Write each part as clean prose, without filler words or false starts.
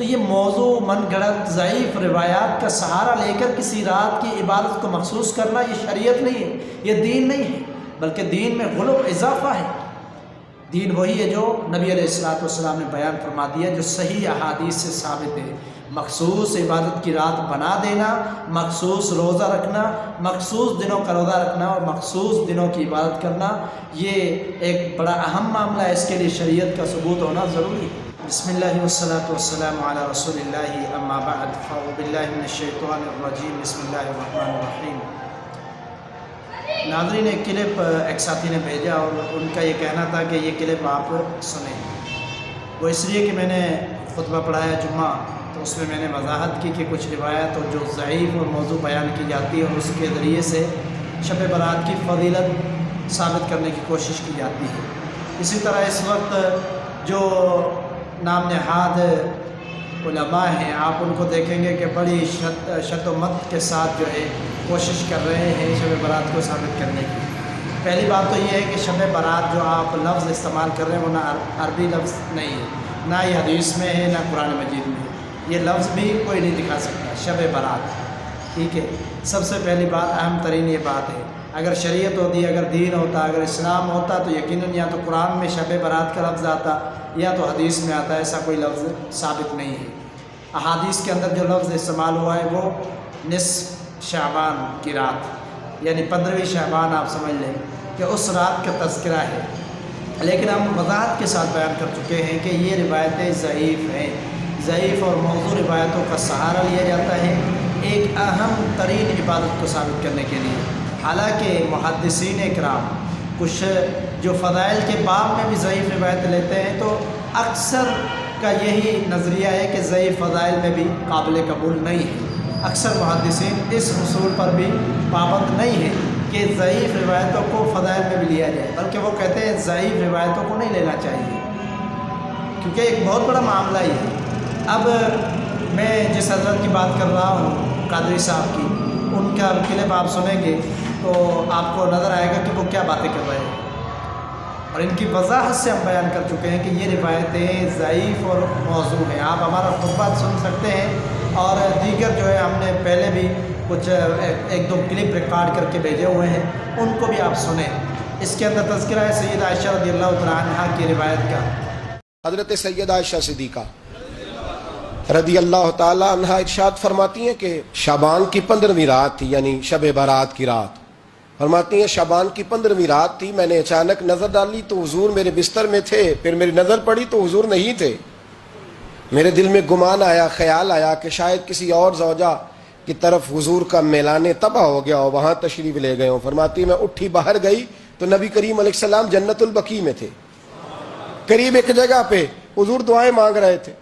تو یہ موضوع من گھڑت ضعیف روایات کا سہارا لے کر کسی رات کی عبادت کو مخصوص کرنا یہ شریعت نہیں ہے، یہ دین نہیں ہے، بلکہ دین میں غلو اضافہ ہے۔ دین وہی ہے جو نبی علیہ السلام نے بیان فرما دیا، جو صحیح احادیث سے ثابت ہے۔ مخصوص عبادت کی رات بنا دینا، مخصوص روزہ رکھنا، مخصوص دنوں کا روزہ رکھنا اور مخصوص دنوں کی عبادت کرنا، یہ ایک بڑا اہم معاملہ ہے۔ اس کے لیے شریعت کا ثبوت ہونا ضروری ہے۔ بسم اللہ والصلاة والسلام علی رسول اللہ، اما بعد فاعوذ باللہ من الشیطان الرجیم، بسم اللہ الرحمن الرحیم۔ ناظرین، ایک کلپ ایک ساتھی نے بھیجا اور ان کا یہ کہنا تھا کہ یہ کلپ آپ سنیں۔ وہ اس لیے کہ میں نے خطبہ پڑھایا جمعہ، تو اس میں نے وضاحت کی کہ کچھ روایت اور جو ضعیف اور موضوع بیان کی جاتی ہے اور اس کے ذریعے سے شب برات کی فضیلت ثابت کرنے کی کوشش کی جاتی ہے۔ اسی طرح اس وقت جو نام نہاد علماء ہیں، آپ ان کو دیکھیں گے کہ بڑی شد و مت کے ساتھ جو ہے کوشش کر رہے ہیں شب برات کو ثابت کرنے کی۔ پہلی بات تو یہ ہے کہ شب برات جو آپ لفظ استعمال کر رہے ہیں وہ نہ عربی لفظ نہیں ہے، نہ یہ حدیث میں ہے، نہ قرآن مجید میں ہے۔ یہ لفظ بھی کوئی نہیں دکھا سکتا شب برات، ٹھیک ہے۔ سب سے پہلی بات، اہم ترین یہ بات ہے، اگر شریعت ہوتی، اگر دین ہوتا، اگر اسلام ہوتا تو یقیناً یا تو قرآن میں شب برات کا لفظ آتا یا تو حدیث میں آتا۔ ایسا کوئی لفظ ثابت نہیں ہے۔ احادیث کے اندر جو لفظ استعمال ہوا ہے وہ نصف شعبان کی رات، یعنی 15ویں شعبان آپ سمجھ لیں کہ اس رات کا تذکرہ ہے۔ لیکن ہم وضاحت کے ساتھ بیان کر چکے ہیں کہ یہ روایتیں ضعیف ہیں۔ ضعیف اور موضوع روایتوں کا سہارا لیا جاتا ہے ایک اہم ترین عبادت کو ثابت کرنے کے لیے۔ حالانکہ محدثین اکرام کچھ جو فضائل کے باب میں بھی ضعیف روایت لیتے ہیں، تو اکثر کا یہی نظریہ ہے کہ ضعیف فضائل میں بھی قابل قبول نہیں ہے۔ اکثر محدثین اس حصول پر بھی پابند نہیں ہے کہ ضعیف روایتوں کو فضائل میں بھی لیا جائے، بلکہ وہ کہتے ہیں ضعیف روایتوں کو نہیں لینا چاہیے، کیونکہ ایک بہت بڑا معاملہ ہی ہے۔ اب میں جس حضرت کی بات کر رہا ہوں، قادری صاحب کی، ان کا کلپ آپ سنیں گے تو آپ کو نظر آئے گا کہ وہ کیا باتیں کر رہے ہیں، اور ان کی وضاحت سے ہم بیان کر چکے ہیں کہ یہ روایتیں ضعیف اور موضوع ہیں۔ آپ ہمارا خطبہ سن سکتے ہیں، اور دیگر جو ہے ہم نے پہلے بھی کچھ ایک دو کلپ ریکارڈ کر کے بھیجے ہوئے ہیں، ان کو بھی آپ سنیں۔ اس کے اندر تذکرہ ہے سیدہ عائشہ رضی اللہ تعالیٰ عنہا کی روایت کا۔ حضرت سیدہ عائشہ صدیقہ رضی اللہ تعالی عنہا ارشاد فرماتی ہیں کہ شعبان کی 15ویں رات تھی، یعنی شب برات کی رات۔ فرماتی ہیں شعبان کی 15ویں رات تھی، میں نے اچانک نظر ڈالی تو حضور میرے بستر میں تھے، پھر میری نظر پڑی تو حضور نہیں تھے۔ میرے دل میں گمان آیا، خیال آیا کہ شاید کسی اور زوجہ کی طرف حضور کا میلان تباہ ہو گیا ہو، وہاں تشریف لے گئے ہوں۔ فرماتی میں اٹھی باہر گئی تو نبی کریم علیہ السلام جنت البقیع میں تھے، قریب ایک جگہ پہ حضور دعائیں مانگ رہے تھے۔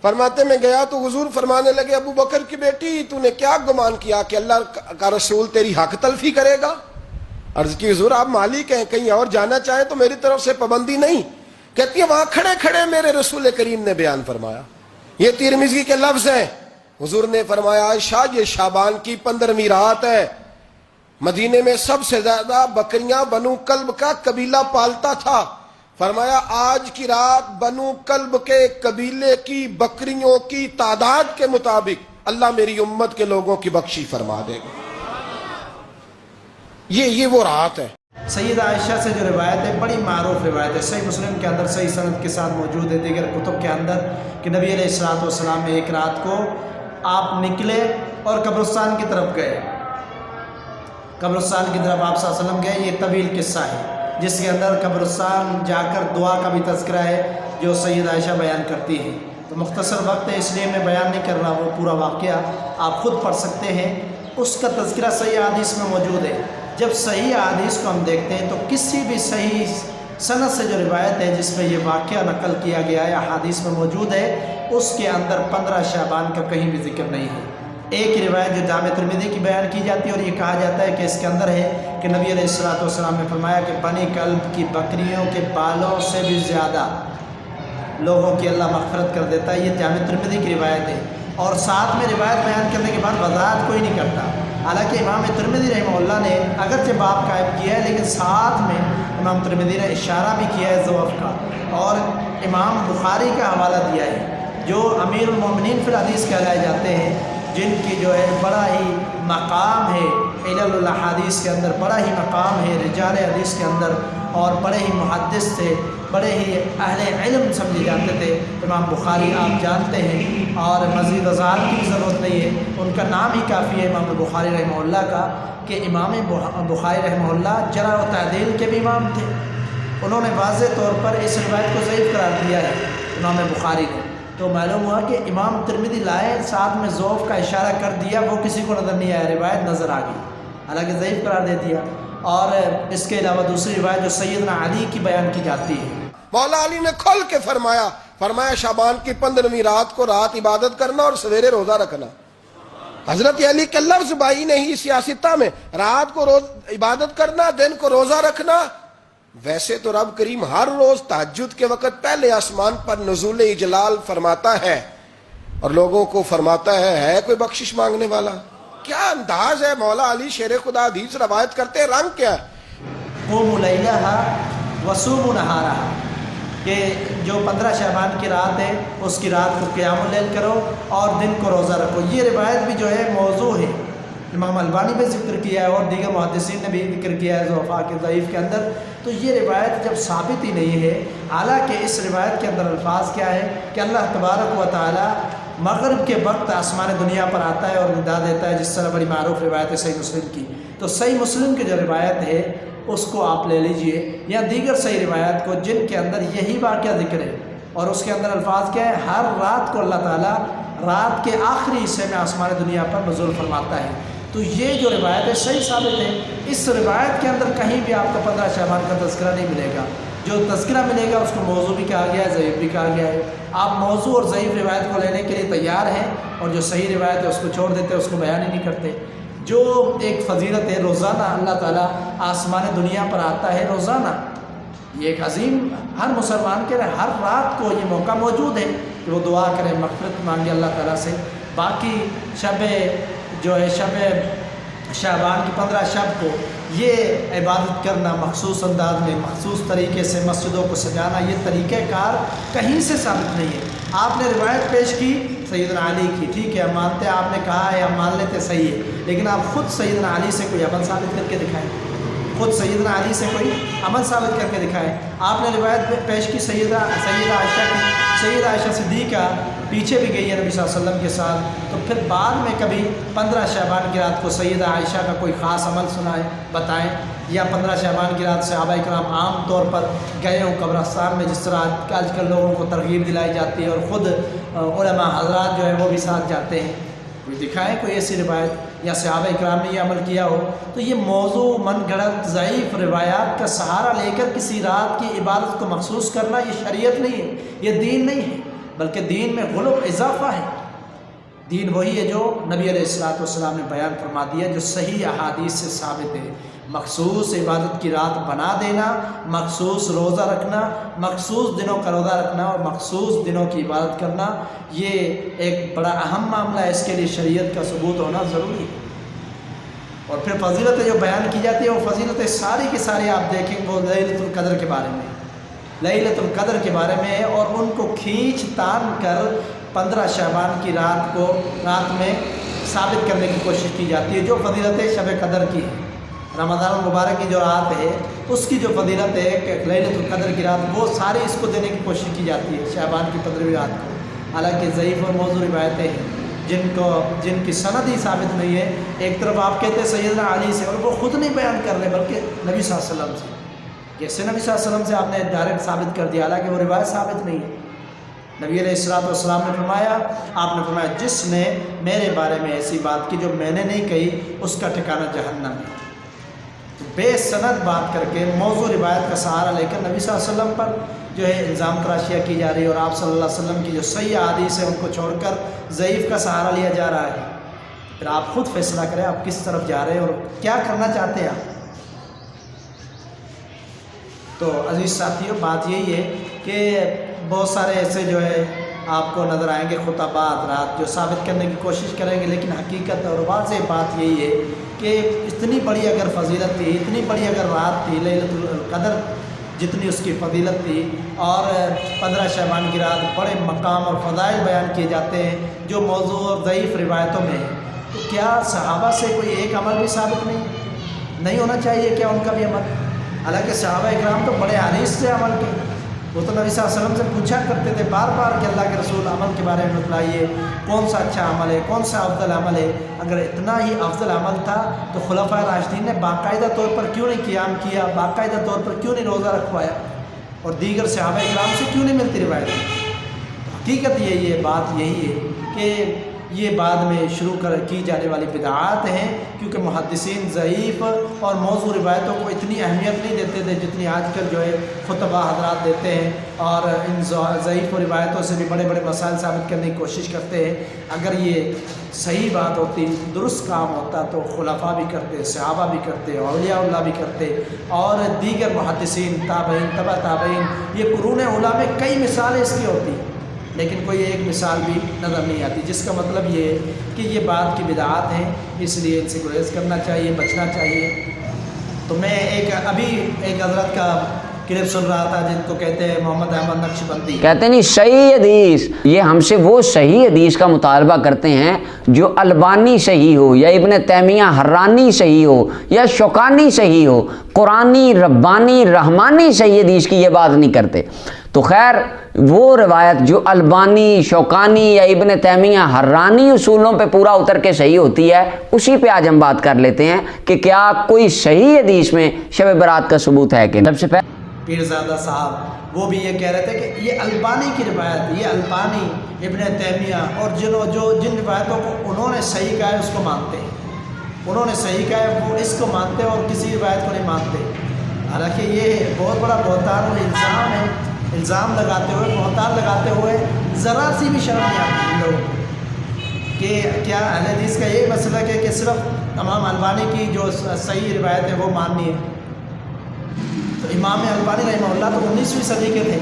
فرماتے میں گیا تو حضور فرمانے لگے، ابو بکر کی بیٹی تو نے کیا گمان کیا کہ اللہ کا رسول تیری حق تلفی کرے گا؟ عرض کی حضور آپ مالک ہیں، کہیں اور جانا چاہیں تو میری طرف سے پابندی نہیں۔ کہتی ہے وہاں کھڑے کھڑے میرے رسول کریم نے بیان فرمایا، یہ ترمذی کے لفظ ہیں۔ حضور نے فرمایا عائشہ یہ شعبان کی 15ویں رات ہے، مدینے میں سب سے زیادہ بکریاں بنو کلب کا قبیلہ پالتا تھا۔ فرمایا آج کی رات بنو کلب کے قبیلے کی بکریوں کی تعداد کے مطابق اللہ میری امت کے لوگوں کی بخشی فرما دے گا۔ یہ وہ رات ہے۔ سیدہ عائشہ سے جو روایت ہے بڑی معروف روایت ہے، صحیح مسلم کے اندر صحیح سند کے ساتھ موجود ہے، دیگر کتب کے اندر، کہ نبی علیہ السلام میں ایک رات کو آپ نکلے اور قبرستان کی طرف گئے۔ قبرستان کی طرف آپ صلی اللہ علیہ وسلم گئے۔ یہ طویل قصہ ہے جس کے اندر قبرستان جا کر دعا کا بھی تذکرہ ہے جو سیدہ عائشہ بیان کرتی ہے۔ تو مختصر وقت ہے اس لیے میں بیان نہیں کر رہا، وہ پورا واقعہ آپ خود پڑھ سکتے ہیں، اس کا تذکرہ صحیح حدیث میں موجود ہے۔ جب صحیح حدیث کو ہم دیکھتے ہیں تو کسی بھی صحیح سند سے جو روایت ہے جس میں یہ واقعہ نقل کیا گیا ہے، حدیث میں موجود ہے، اس کے اندر 15 شعبان کا کہیں بھی ذکر نہیں ہے۔ ایک روایت جو جامع ترمذی کی بیان کی جاتی ہے اور یہ کہا جاتا ہے کہ اس کے اندر ہے کہ نبی علیہ السلام نے فرمایا کہ بنی کلب کی بکریوں کے بالوں سے بھی زیادہ لوگوں کی اللہ مغفرت کر دیتا ہے۔ یہ جامع ترمذی کی روایت ہے، اور ساتھ میں روایت بیان کرنے کے بعد وضاحت کوئی نہیں کرتا۔ حالانکہ امام ترمذی رحمہ اللہ نے اگرچہ باب قائم کیا ہے، لیکن ساتھ میں امام ترمذی نے اشارہ بھی کیا ہے ضعف کا، اور امام بخاری کا حوالہ دیا ہے جو امیر المومنین فی الحدیث کہلائے جاتے ہیں، جن کی جو ہے بڑا ہی مقام ہے علل الاحادیث کے اندر، بڑا ہی مقام ہے رجال حدیث کے اندر، اور بڑے ہی محدث تھے، بڑے ہی اہل علم سمجھے جاتے تھے امام بخاری، آپ جانتے ہیں، اور مزید وضاحت کی ضرورت نہیں ہے، ان کا نام ہی کافی ہے امام بخاری رحمہ اللہ کا، کہ امام بخاری رحمہ اللہ جرح و تعدیل کے بھی امام تھے۔ انہوں نے واضح طور پر اس روایت کو ضعیف قرار دیا ہے امام بخاری نے، تو معلوم ہوا کہ امام ترمذی لائے، ساتھ میں ضعف کا اشارہ کر دیا، وہ کسی کو نظر نہیں آیا، روایت نظر آ گئی، حالانکہ ضعیف قرار دے دیا۔ اور اس کے علاوہ دوسری روایت جو سیدنا علی کی بیان کی جاتی ہے، مولا علی نے کھل کے فرمایا شعبان کی 15ویں رات کو رات عبادت کرنا اور سویرے روزہ رکھنا۔ حضرت علی کے لفظ بائی نہیں سیاستہ میں، رات کو روز عبادت کرنا، دن کو روزہ رکھنا۔ ویسے تو رب کریم ہر روز تہجد کے وقت پہلے آسمان پر نزول اجلال فرماتا ہے اور لوگوں کو فرماتا ہے کوئی بخشش مانگنے والا؟ کیا انداز ہے مولا علی شیر خدا حدیث روایت کرتے، رنگ کیا ہے؟ قوموا لیلہا وصوموا نہارہا، کہ جو 15 شعبان کی رات ہے اس کی رات کو قیام اللیل کرو اور دن کو روزہ رکھو۔ یہ روایت بھی جو ہے موضوع ہے، امام البانی نے ذکر کیا ہے اور دیگر محدثین نے بھی ذکر کیا ہے ضعفاء کے ضعیف کے اندر۔ تو یہ روایت جب ثابت ہی نہیں ہے، حالانکہ اس روایت کے اندر الفاظ کیا ہے کہ اللہ تبارک و تعالی مغرب کے وقت آسمان دنیا پر آتا ہے اور ندا دیتا ہے، جس طرح بڑی معروف روایت ہے صحیح مسلم کی۔ تو صحیح مسلم کی جو روایت ہے اس کو آپ لے لیجئے، یا دیگر صحیح روایت کو جن کے اندر یہی واقعہ ذکر ہے، اور اس کے اندر الفاظ کیا ہے، ہر رات کو اللہ تعالیٰ رات کے آخری حصے میں آسمان دنیا پر نزول فرماتا ہے۔ تو یہ جو روایت ہے صحیح ثابت ہے، اس روایت کے اندر کہیں بھی آپ کو 15 شعبان کا تذکرہ نہیں ملے گا۔ جو تذکرہ ملے گا اس کو موضوع بھی کہا گیا ہے، ضعیف بھی کہا گیا ہے۔ آپ موضوع اور ضعیف روایت کو لینے کے لیے تیار ہیں، اور جو صحیح روایت ہے اس کو چھوڑ دیتے، اس کو بیان ہی نہیں کرتے۔ جو ایک فضیلت ہے، روزانہ اللہ تعالیٰ آسمان دنیا پر آتا ہے، روزانہ، یہ ایک عظیم، ہر مسلمان کے لیے ہر رات کو یہ موقع موجود ہے کہ وہ دعا کرے، مغفرت مانگے اللہ تعالیٰ سے۔ باقی شب جو ہے شب شعبان کی 15 شب کو یہ عبادت کرنا مخصوص انداز میں، مخصوص طریقے سے مسجدوں کو سجانا، یہ طریقہ کار کہیں سے ثابت نہیں ہے۔ آپ نے روایت پیش کی سیدنا علی کی، ٹھیک ہے، ہم مانتے ہیں، آپ نے کہا ہے، ہم مان لیتے، صحیح ہے، لیکن آپ خود سیدنا علی سے کوئی عمل ثابت کر کے دکھائیں، خود سیدنا علی سے کوئی عمل ثابت کر کے دکھائیں۔ آپ نے روایت پیش کی سیدہ عائشہ کی، سیدہ عائشہ صدیقہ پیچھے بھی گئی ہے نبی صلی اللہ علیہ وسلم کے ساتھ، تو پھر بعد میں کبھی 15 شعبان کی رات کو سیدہ عائشہ کا کوئی خاص عمل سنائیں، بتائیں، یا 15 شعبان کی رات صحابہ کرام عام طور پر گئے ہوں قبرستان میں، جس طرح آج کل لوگوں کو ترغیب دلائی جاتی ہے، اور خود علماء حضرات جو ہے وہ بھی ساتھ جاتے ہیں، کوئی دکھائیں کوئی ایسی روایت، یا صحابہ کرام نے یہ عمل کیا ہو۔ تو یہ موضوع، من گھڑت، ضعیف روایات کا سہارا لے کر کسی رات کی عبادت کو مخصوص کرنا یہ شریعت نہیں ہے، یہ دین نہیں ہے، بلکہ دین میں غلو اضافہ ہے۔ دین وہی ہے جو نبی علیہ السلام نے بیان فرما دیا، جو صحیح احادیث سے ثابت ہے۔ مخصوص عبادت کی رات بنا دینا، مخصوص روزہ رکھنا، مخصوص دنوں کا روزہ رکھنا اور مخصوص دنوں کی عبادت کرنا، یہ ایک بڑا اہم معاملہ ہے، اس کے لیے شریعت کا ثبوت ہونا ضروری ہے۔ اور پھر فضیلتیں جو بیان کی جاتی ہیں، وہ فضیلتیں ساری کی ساری آپ دیکھیں، وہ لیلۃ القدر کے بارے میں، لیلۃ القدر کے بارے میں، اور ان کو کھینچ تان کر 15 شعبان کی رات میں ثابت کرنے کی کوشش کی جاتی ہے۔ جو فضیلتیں شب قدر کی ہیں، رمضان المبارک کی جو رات ہے اس کی جو فضیلت ہے کہ لیلۃ القدر کی رات، وہ ساری اس کو دینے کی کوشش کی جاتی ہے شعبان کی 15ویں رات کو۔ حالانکہ ضعیف اور موضوع روایتیں ہیں جن کی سند ہی ثابت نہیں ہے۔ ایک طرف آپ کہتے ہیں سیدنا علی سے، اور وہ خود نہیں بیان کر رہے بلکہ نبی صلی اللہ علیہ وسلم سے، کیسے نبی صلی اللہ علیہ وسلم سے آپ نے ڈائریکٹ ثابت کر دیا، حالانکہ وہ روایت ثابت نہیں ہے۔ نبی علیہ السلام نے فرمایا، آپ نے فرمایا، جس نے میرے بارے میں ایسی بات کی جو میں نے نہیں کہی، اس کا ٹھکانہ جہنم ہے۔ بے سند بات کر کے، موضوع روایت کا سہارا لے کر نبی صلی اللہ علیہ وسلم پر جو ہے الزام تراشیاں کی جا رہی ہے، اور آپ صلی اللہ علیہ وسلم کی جو صحیح احادیث ہے ان کو چھوڑ کر ضعیف کا سہارا لیا جا رہا ہے۔ پھر آپ خود فیصلہ کریں آپ کس طرف جا رہے ہیں اور کیا کرنا چاہتے ہیں آپ۔ تو عزیز ساتھیوں، بات یہی ہے کہ بہت سارے ایسے جو ہے آپ کو نظر آئیں گے خطبات رات جو ثابت کرنے کی کوشش کریں گے، لیکن حقیقت اور واضح بات یہی ہے کہ اتنی بڑی اگر فضیلت تھی، اتنی بڑی اگر رات تھی لیلۃ القدر، جتنی اس کی فضیلت تھی، اور 15 شعبان کی رات بڑے مقام اور فضائل بیان کیے جاتے ہیں جو موضوع اور ضعیف روایتوں میں ہیں، تو کیا صحابہ سے کوئی ایک عمل بھی ثابت نہیں ہونا چاہیے کیا ان کا بھی عمل؟ حالانکہ صحابہ اکرام تو بڑے حریص سے عمل کے، وہ تو نبی صلی اللہ علیہ وسلم سے پوچھا کرتے تھے بار بار کہ اللہ کے رسول عمل کے بارے میں بتلائیے، کون سا اچھا عمل ہے، کون سا افضل عمل ہے؟ اگر اتنا ہی افضل عمل تھا تو خلفائے راشدین نے باقاعدہ طور پر کیوں نہیں قیام کیا، باقاعدہ طور پر کیوں نہیں روزہ رکھوایا، اور دیگر صحابہ اکرام سے کیوں نہیں ملتی روایت؟ حقیقت یہی ہے، بات یہی ہے کہ یہ بعد میں شروع کی جانے والی بدعات ہیں، کیونکہ محدثین ضعیف اور موضوع روایتوں کو اتنی اہمیت نہیں دیتے تھے جتنی آج کل جو ہے خطبہ حضرات دیتے ہیں، اور ان ضعیف روایتوں سے بھی بڑے بڑے مسائل ثابت کرنے کی کوشش کرتے ہیں۔ اگر یہ صحیح بات ہوتی، درست کام ہوتا تو خلفاء بھی کرتے، صحابہ بھی کرتے، اولیاء اللہ بھی کرتے، اور دیگر محدثین، تابعین، تبع تابعین، یہ قرون اولیٰ میں کئی مثالیں اس کی ہوتی، لیکن کوئی ایک مثال بھی نظر نہیں آتی، جس کا مطلب یہ ہے کہ یہ بات کی بدعات ہیں، اس لیے ان سے گریز کرنا چاہیے، بچنا چاہیے۔ تو میں ابھی ایک حضرت کا کلپ سن رہا تھا جن کو کہتے ہیں محمد احمد نقشبندی، کہتے نہیں صحیح حدیث، یہ ہم سے وہ صحیح حدیث کا مطالبہ کرتے ہیں جو البانی صحیح ہو، یا ابن تیمیہ حرانی صحیح ہو، یا شوکانی صحیح ہو، قرآنی، ربانی، رحمانی صحیح حدیث کی یہ بات نہیں کرتے۔ تو خیر وہ روایت جو البانی، شوکانی یا ابن تیمیہ حرانی اصولوں پہ پورا اتر کے صحیح ہوتی ہے، اسی پہ آج ہم بات کر لیتے ہیں کہ کیا کوئی صحیح حدیث میں شب برات کا ثبوت ہے کہ؟ سب سے پہلے پیرزادہ صاحب وہ بھی یہ کہہ رہے تھے کہ یہ البانی کی روایت، یہ البانی، ابن تیمیہ اور جن روایتوں کو انہوں نے صحیح کہا ہے اس کو مانتے ہیں، انہوں نے صحیح کہا ہے وہ اس کو مانتے ہیں اور کسی روایت کو نہیں مانتے۔ حالانکہ یہ بہت بڑا بہتان اور الزام ہے، الزام لگاتے ہوئے، بہتان لگاتے ہوئے ذرا سی بھی شرم نہیں آتی ان لوگوں کو کہ کیا اہل حدیث کا یہ مسئلہ ہے کہ صرف امام البانی کی جو صحیح روایت ہے وہ ماننی ہے؟ تو امام البانی رحمہ اللہ تو 19ویں صدی کے تھے،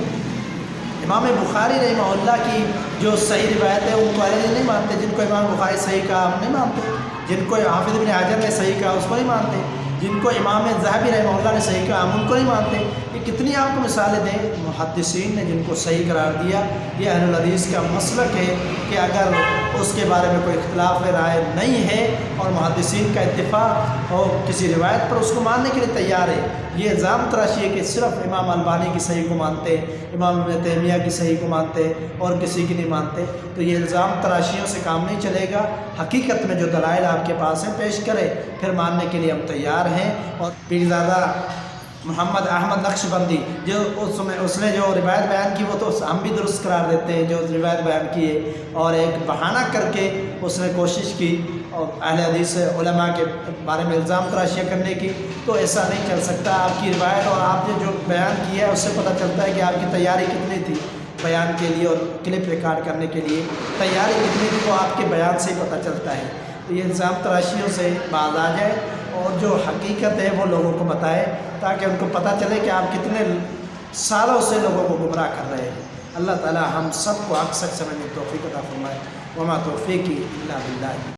امام بخاری رحمہ اللہ کی جو صحیح روایت ہے ان کو اہل حدیث نہیں مانتے، جن کو امام بخاری صحیح کہا ہم نہیں مانتے، جن کو حافظ ابن حجر نے صحیح کہا اس کو نہیں مانتے، جن کو امام ذہبی رحمہ اللہ نے صحیح کہا ہم ان کو نہیں مانتے۔ یہ کتنی آپ کو مثالیں دیں، محدثین نے جن کو صحیح قرار دیا۔ یہ اہل الحدیث کا مسلک ہے کہ اگر اس کے بارے میں کوئی اختلاف رائے نہیں ہے اور محدثین کا اتفاق ہو کسی روایت پر، اس کو ماننے کے لیے تیار ہے۔ یہ الزام تراشی ہے کہ صرف امام البانی کی صحیح کو مانتے، امام ابن تیمیہ کی صحیح کو مانتے اور کسی کی نہیں مانتے، تو یہ الزام تراشیوں سے کام نہیں چلے گا۔ حقیقت میں جو دلائل آپ کے پاس ہیں پیش کرے، پھر ماننے کے لیے ہم تیار ہیں۔ اور پیرزادہ محمد احمد نقشبندی جو اس نے جو روایت بیان کی وہ تو ہم بھی درست قرار دیتے ہیں جو روایت بیان کی ہے، اور ایک بہانہ کر کے اس نے کوشش کی اور اہل حدیث علماء کے بارے میں الزام تراشیاں کرنے کی، تو ایسا نہیں چل سکتا۔ آپ کی روایت اور آپ نے جو بیان کیا ہے اس سے پتہ چلتا ہے کہ آپ کی تیاری کتنی تھی بیان کے لیے، اور کلپ ریکارڈ کرنے کے لیے تیاری کتنی تھی وہ آپ کے بیان سے ہی پتہ چلتا ہے۔ تو یہ الزام تراشیوں سے باز آ جائے اور جو حقیقت ہے وہ لوگوں کو بتائے، تاکہ ان کو پتہ چلے کہ آپ کتنے سالوں سے لوگوں کو گمراہ کر رہے ہیں۔ اللہ تعالی ہم سب کو حق سچ سمجھنے کی توفیق عطا فرمائے۔ وما توفیقی الا باللہ۔